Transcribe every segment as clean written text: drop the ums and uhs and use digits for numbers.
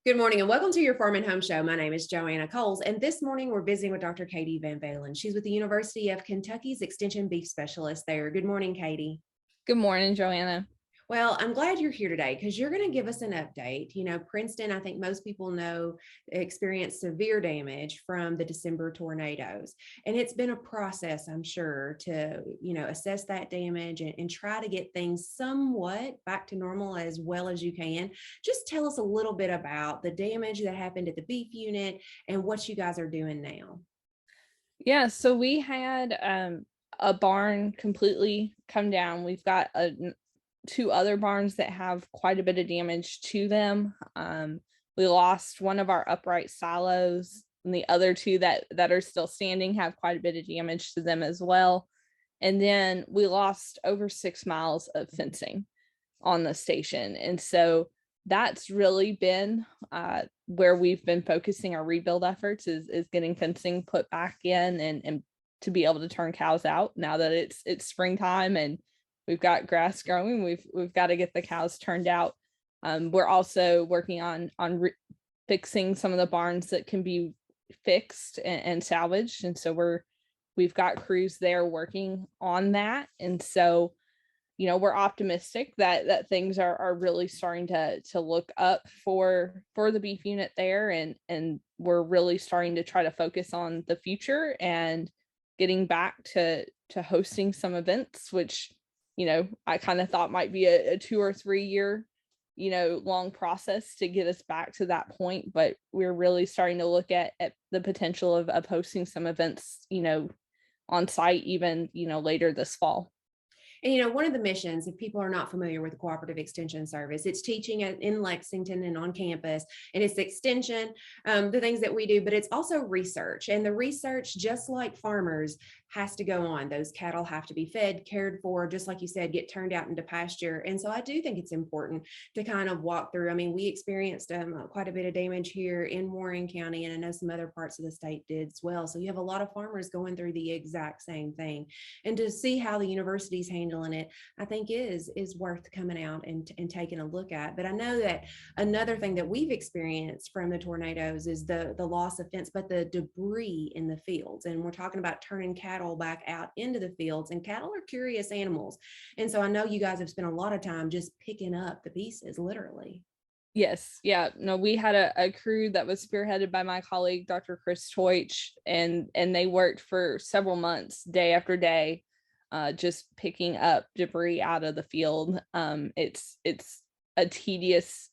Good morning and welcome to your Farm and Home Show. My name is Joanna Coles, and this morning we're visiting with Dr. Katie VanValin. She's with the University of Kentucky's Extension Beef Specialist there. Good morning, Katie. Good morning, Joanna. Well, I'm glad you're here today because you're going to give us an update. Princeton, I think most people know, experienced severe damage from the December tornadoes. And it's been a process, I'm sure, to, assess that damage and try to get things somewhat back to normal as well as you can. Just tell us a little bit about the damage that happened at the beef unit and what you guys are doing now. Yeah, so we had a barn completely come down. We've got two other barns that have quite a bit of damage to them. We lost one of our upright silos, and the other two that are still standing have quite a bit of damage to them as well. And then we lost over 6 miles of fencing on the station. And so that's really been where we've been focusing our rebuild efforts is getting fencing put back in and to be able to turn cows out now that it's springtime and we've got grass growing. We've got to get the cows turned out. We're also working on fixing some of the barns that can be fixed and salvaged. And so we've got crews there working on that. And so we're optimistic that things are really starting to look up for the beef unit there, and we're really starting to try to focus on the future and getting back to hosting some events, which I kind of thought might be a 2 or 3 year long process to get us back to that point, but we're really starting to look at the potential of hosting some events on site even later this fall. And, one of the missions, if people are not familiar with the Cooperative Extension Service, it's teaching in Lexington and on campus, and it's extension, the things that we do, but it's also research. And the research, just like farmers, has to go on. Those cattle have to be fed, cared for, just like you said, get turned out into pasture. And so I do think it's important to kind of walk through. I mean, we experienced quite a bit of damage here in Warren County, and I know some other parts of the state did as well. So you have a lot of farmers going through the exact same thing. And to see how the university's handling it, I think is worth coming out and taking a look at. But I know that another thing that we've experienced from the tornadoes is the loss of fence, but the debris in the fields. And we're talking about turning cattle back out into the fields, and cattle are curious animals. And so I know you guys have spent a lot of time just picking up the pieces, literally. Yes. Yeah. No, we had a crew that was spearheaded by my colleague, Dr. Chris Toich, and they worked for several months, day after day, just picking up debris out of the field. It's a tedious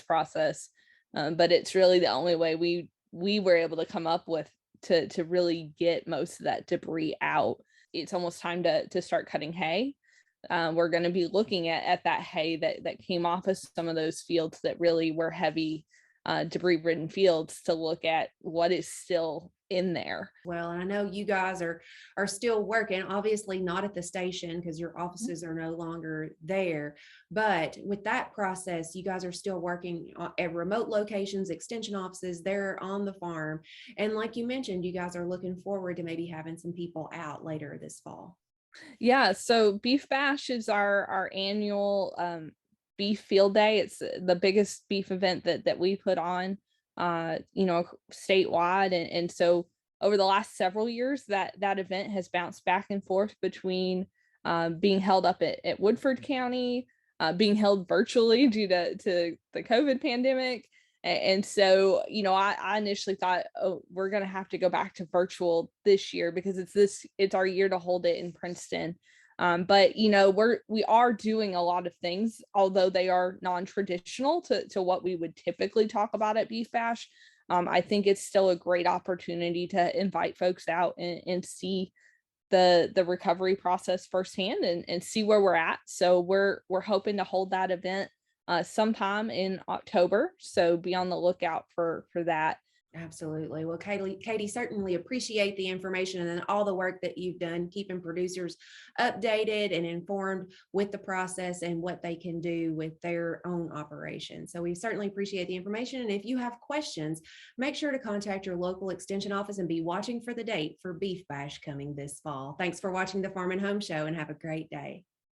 process, but it's really the only way we were able to come up with to really get most of that debris out. It's almost time to start cutting hay. We're going to be looking at that hay that came off of some of those fields that really were heavy, debris-ridden fields, to look at what is still in there. Well, and I know you guys are still working, obviously not at the station because your offices are no longer there, but with that process, you guys are still working at remote locations, extension offices there on the farm. And like you mentioned, you guys are looking forward to maybe having some people out later this fall. Yeah, so Beef Bash is our annual beef field day. It's the biggest beef event that we put on statewide. And so over the last several years, that event has bounced back and forth between being held up at Woodford County, being held virtually due to the COVID pandemic. And so, I initially thought, oh, we're going to have to go back to virtual this year because it's our year to hold it in Princeton. But we are doing a lot of things, although they are non-traditional to what we would typically talk about at Beef Bash. I think it's still a great opportunity to invite folks out and see the recovery process firsthand and see where we're at. So we're hoping to hold that event sometime in October. So be on the lookout for that. Absolutely. Well, Katie, certainly appreciate the information and all the work that you've done, keeping producers updated and informed with the process and what they can do with their own operation. So we certainly appreciate the information. And if you have questions, make sure to contact your local extension office and be watching for the date for Beef Bash coming this fall. Thanks for watching the Farm and Home Show, and have a great day.